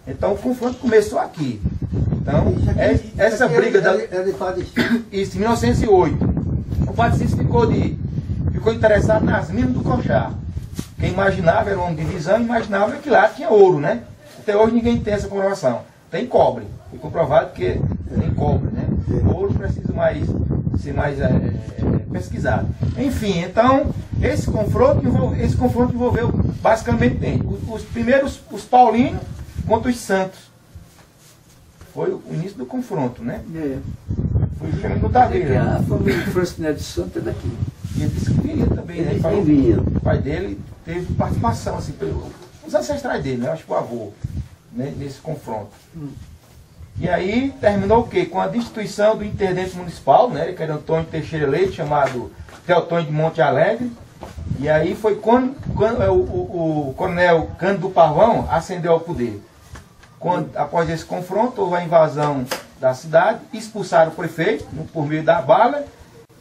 Então o confronto começou aqui. Então, essa briga isso, em 1908. O Padre Cícero ficou interessado nas minas do Conchá. Quem imaginava, era um homem de visão, imaginava que lá tinha ouro, né? Até hoje ninguém tem essa comprovação. Tem cobre. Foi comprovado que tem cobre, né? O ouro precisa ser mais pesquisado. Enfim, então, esse confronto envolveu basicamente os primeiros, os paulinos contra os santos. Foi o início do confronto, né? Foi justamente no Taveira. A família de Francisco de Santos é daqui. E ele disse que viria também, né? Ele falou que o pai dele teve participação, assim, os ancestrais dele, né? Eu acho que o avô, né? Nesse confronto. E aí terminou o quê? Com a destituição do intendente municipal, né? Que era Antônio Teixeira Leite, chamado Teotônio de Monte Alegre. E aí foi quando o coronel Cândido Pavão ascendeu ao poder. Após esse confronto, houve a invasão da cidade, expulsaram o prefeito por meio da bala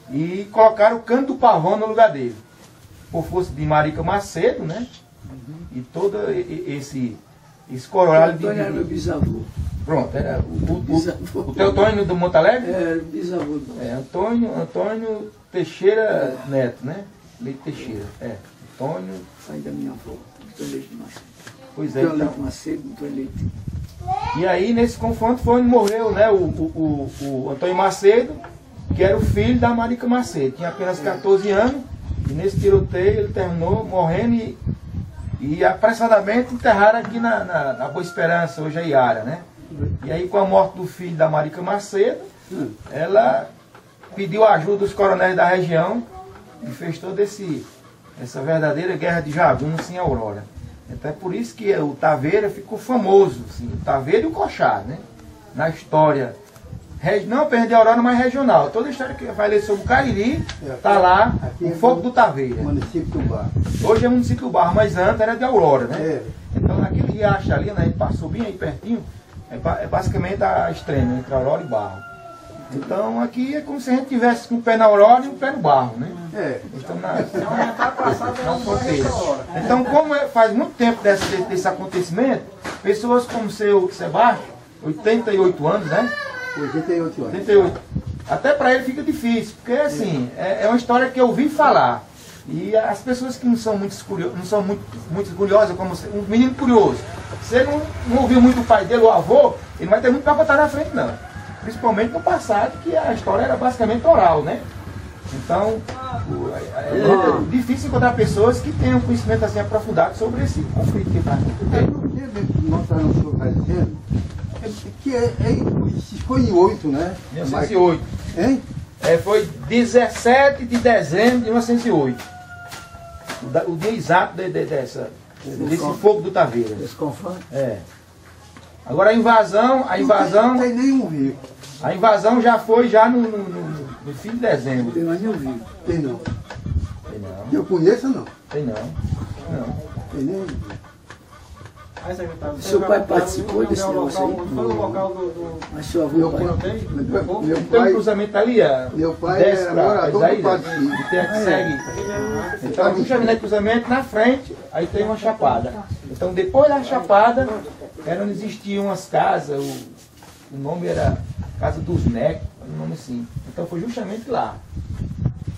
e colocaram o Cândido Pavão no lugar dele. Por força de Marica Macedo, né? E todo esse corolário de... Era meu bisavô. Pronto, era o Teotônio do Monte Alegre? Era o bisavô. Antônio Teixeira Neto, né? Leite Teixeira, Antônio... Pai da minha avó, Antônio Leite Macedo. Pois é, Antônio então... Leite Macedo, Antônio Leite. E aí, nesse confronto, foi onde morreu, né, o Antônio Macedo, que era o filho da Marica Macedo. Tinha apenas 14 anos, e nesse tiroteio ele terminou morrendo e apressadamente enterraram aqui na Boa Esperança, hoje é Iara, né? E aí, com a morte do filho da Marica Macedo, ela pediu a ajuda dos coronéis da região e fez toda essa verdadeira guerra de jagunços em Aurora. Então é por isso que o Taveira ficou famoso, assim, o Taveira e o Conchá, né? Na história, não apenas de Aurora, mas regional. Toda a história que vai ler sobre o Cariri, está lá, o foco do Taveira. Município do Barro. Hoje é município do Barro, mas antes era de Aurora, né? Então naquele riacho ali, né, a gente passou bem aí pertinho, é basicamente a extrema, entre Aurora e Barro. Então aqui é como se a gente tivesse um pé na Aurora e um pé no Barro, né? Então, na fronteira. Então, como faz muito tempo desse acontecimento, pessoas como o seu Sebastião, 88 anos, né? 88 anos. 88. Até para ele fica difícil, porque assim, é uma história que eu ouvi falar. E as pessoas que não são muito curiosas, como um menino curioso, você não ouviu muito o pai dele, o avô, ele vai ter muito para botar na frente, não. Principalmente no passado, que a história era basicamente oral, né? Então, é difícil encontrar pessoas que tenham conhecimento assim aprofundado sobre esse conflito que faz muito tempo. Que foi em 8, né? 1908. Hein? Foi 17 de dezembro de 1908. O dia exato desse fogo do Taveira. Esse confronto? Agora a invasão... Não tem nenhum vivo. A invasão já foi no fim de dezembro. Tem mais nenhum vivo. Tem não. Tem não. Que eu conheça, não. Tem não. Não. Tem nenhum vivo. Seu pai participou desse negócio aí? Foi no local do... Mas seu avô Meu pai... Tem um cruzamento ali, meu pai era morador do Padre Cícero. E tem a que segue. Então, justamente no cruzamento, na frente, aí tem uma chapada. Então, depois da chapada, era onde existiam as casas, o nome era Casa dos Necos, um nome assim. Então, foi justamente lá.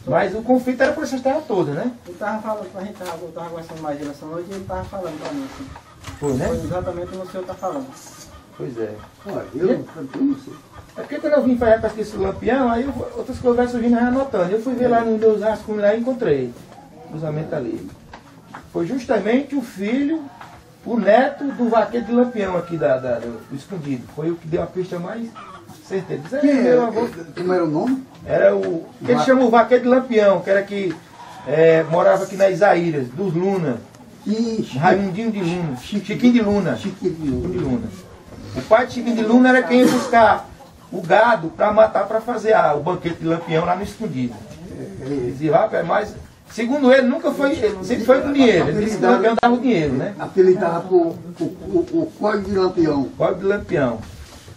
Mas o conflito era por essa terra toda, né? Ele estava falando, a gente estava conversando mais essa noite e ele estava falando para mim assim. Foi, né? Foi exatamente o que o senhor está falando. Pois é. Olha, eu não sei. É porque quando eu vim fazer a pesquisa do Lampião, aí outras conversas surgindo anotando. Eu fui ver lá no meus rascunhos lá e encontrei o cruzamento ali. Foi justamente o filho, o neto do vaqueiro de Lampião aqui do escondido. Foi o que deu a pista mais certeira. Como era o nome? Era o que eles chamam o vaqueiro de Lampião, que era que morava aqui na Isaíras, dos Luna. Raimundinho de Luna, Chiquinho de Luna. O pai de Chiquinho de Luna era quem ia buscar o gado para matar, para fazer o banquete de Lampião lá no escondido. Ele dizia, mas segundo ele, nunca foi, sempre foi com dinheiro. Ele disse que o Lampião dava o dinheiro, né? Apelidava por o Código de Lampião. Código de Lampião.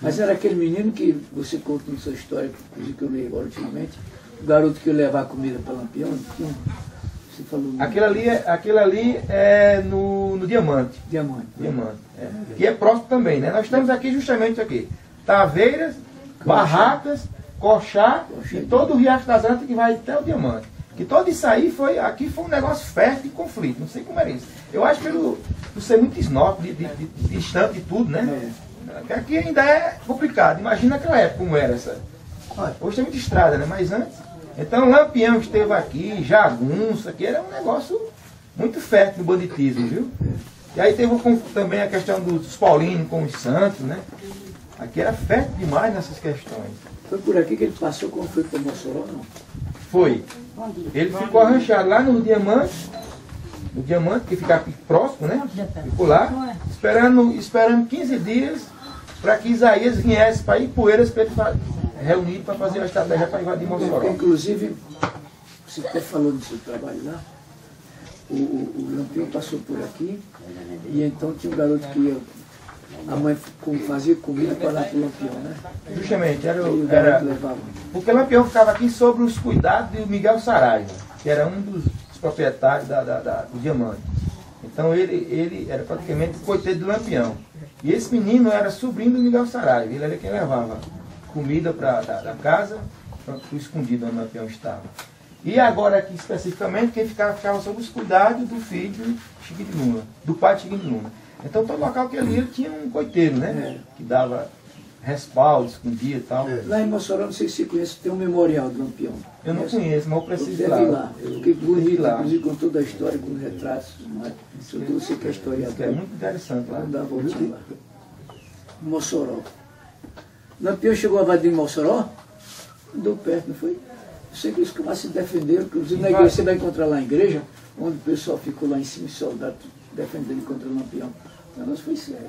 Mas era aquele menino que você conta na sua história, que eu li agora ultimamente, o garoto que ia levar comida para Lampião, Você falou. Aquele ali é no Diamante. Diamante. Diamante. Que é próximo também, né? Nós estamos aqui justamente aqui. Taveiras, Barracas, Coxá e todo o Riacho das Antas que vai até o Diamante. Que todo isso aí aqui foi um negócio fértil de conflito. Não sei como era isso. Eu acho que por ser muito snop, distante de tudo, né? Aqui ainda é complicado. Imagina naquela época como era essa. Hoje tem muita estrada, né? Mas antes. Então Lampião esteve aqui, Jagunço, que era um negócio muito fértil no banditismo, viu? E aí teve também a questão dos paulinos com os santos, né? Aqui era fértil demais nessas questões. Foi por aqui que ele passou quando foi para Mossoró, não? Foi. Ele ficou arranchado lá no Diamante, que fica aqui próximo, né? Ficou lá, esperando 15 dias para que Isaías viesse para Ipueiras para ele reunir para fazer a estratégia para invadir Mossoró. Inclusive, você até falou do seu trabalho lá, o Lampião passou por aqui, e então tinha um garoto que ia, a mãe fazia comida para lá para o Lampião, né? Justamente, era levava. porque Lampião ficava aqui sob os cuidados de Miguel Saraiva, que era um dos proprietários do Diamante. Então ele era praticamente o coiteiro do Lampião. E esse menino era sobrinho do Miguel Saraiva, ele era quem levava comida da casa, para o escondido onde o Lampião estava. E agora aqui especificamente, quem ficava sob os cuidados do filho de Chiquinho de Luna, do pai de Chiquinho de Luna. Então todo local que ele ia tinha um coiteiro, né? Que dava respaldo, escondia e tal. Lá em Mossoró, não sei se você conhece, tem um memorial do Lampião. Eu não conheço, mas eu preciso ir deve ir lá. lá. Eu fiquei bonito lá, inclusive com toda a história, com retratos. Sobretudo você que é historiador. É muito interessante lá. Vamos dar uma voltinha lá. Mossoró. Lampião chegou a invadir Mossoró, andou perto, não foi? Eu sei que eles começaram a se defender, inclusive na igreja, você vai encontrar lá a igreja, onde o pessoal ficou lá em cima, os soldados defendendo contra o Lampião. O negócio foi sério.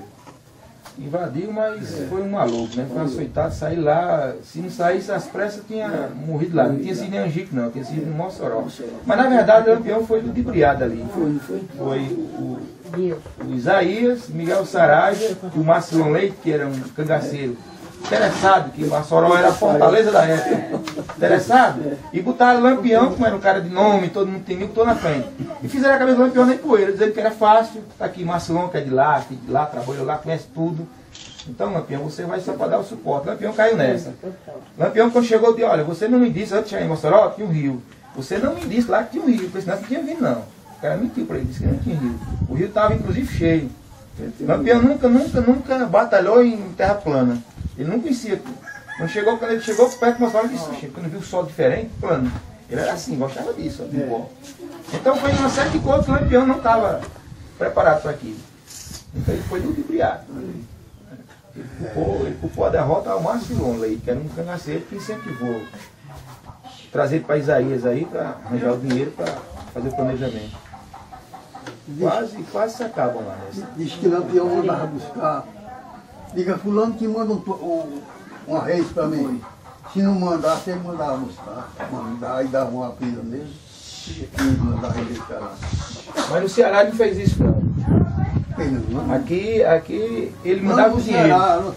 Invadiu, mas foi um maluco, né? Foi açoitado, sair lá. Se não saísse às pressas, tinha morrido lá. Não tinha sido em Angico, não, tinha sido em Mossoró. Mas na verdade o Lampião foi ludibriado ali. Foi, não foi? Foi o Isaías, Miguel Saraiva e o Marcelão Leite, que era um cangaceiro interessado, que Mossoró era a fortaleza da época. Interessado? E botaram Lampião, como era um cara de nome, todo mundo temia, botou na frente. E fizeram a cabeça do Lampião na Ipueira, dizendo que era fácil. Tá aqui Marcelão, que é de lá, trabalhou lá, conhece tudo. Então, Lampião, você vai só para dar o suporte. Lampião caiu nessa. Lampião, quando chegou, disse: olha, você não me disse, antes de chegar em Mossoró, tinha um rio. Você não me disse lá que tinha um rio, porque senão não tinha vindo, não. O cara mentiu para ele, disse que não tinha rio. O rio estava, inclusive, cheio. Lampião nunca batalhou em terra plana. Ele não conhecia. Quando ele chegou perto de Mossoró, ele disse: quando viu o sol diferente, plano. Ele era assim, gostava disso. Então foi uma série de coisas que o Lampião não estava preparado para aquilo. Então ele foi ludibriado. Ele culpou a derrota ao Marcelão Leite, que era um cangaceiro que incentivou. Trazer para Isaías aí para arranjar o dinheiro para fazer o planejamento. Quase se acabam lá. Diz que Lampião mandava buscar. Diga, fulano que manda uma reis para mim. Se não mandasse, ele mandava buscar. Aí dava uma pila nele. E mandava ele deixar lá. Mas no Ceará ele não fez isso, não. Aqui ele mandava o dinheiro.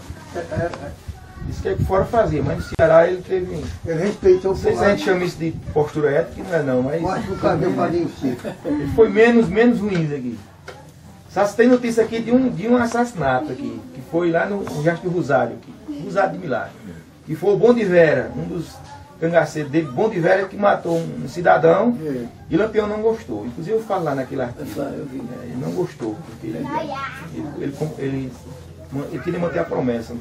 Isso que aqui fora fazia, mas no Ceará ele teve. Ele respeitou o Não sei se a gente chama isso de postura ética, não é não, mas. Eu acho que o cara deu padrinho Chico. Ele foi menos ruim aqui. Só se tem notícia aqui de um assassinato aqui, que foi lá no Riacho do Rosário, aqui, Rosário de Milagre. Que foi o Bom de Vera, um dos cangaceiros dele, Bom de Vera, que matou um cidadão e Lampião não gostou. Inclusive eu falo lá naquele artigo. Ele não gostou, porque ele queria manter a promessa.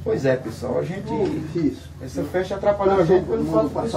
Pois é, pessoal, a gente. Essa festa atrapalhou a gente quando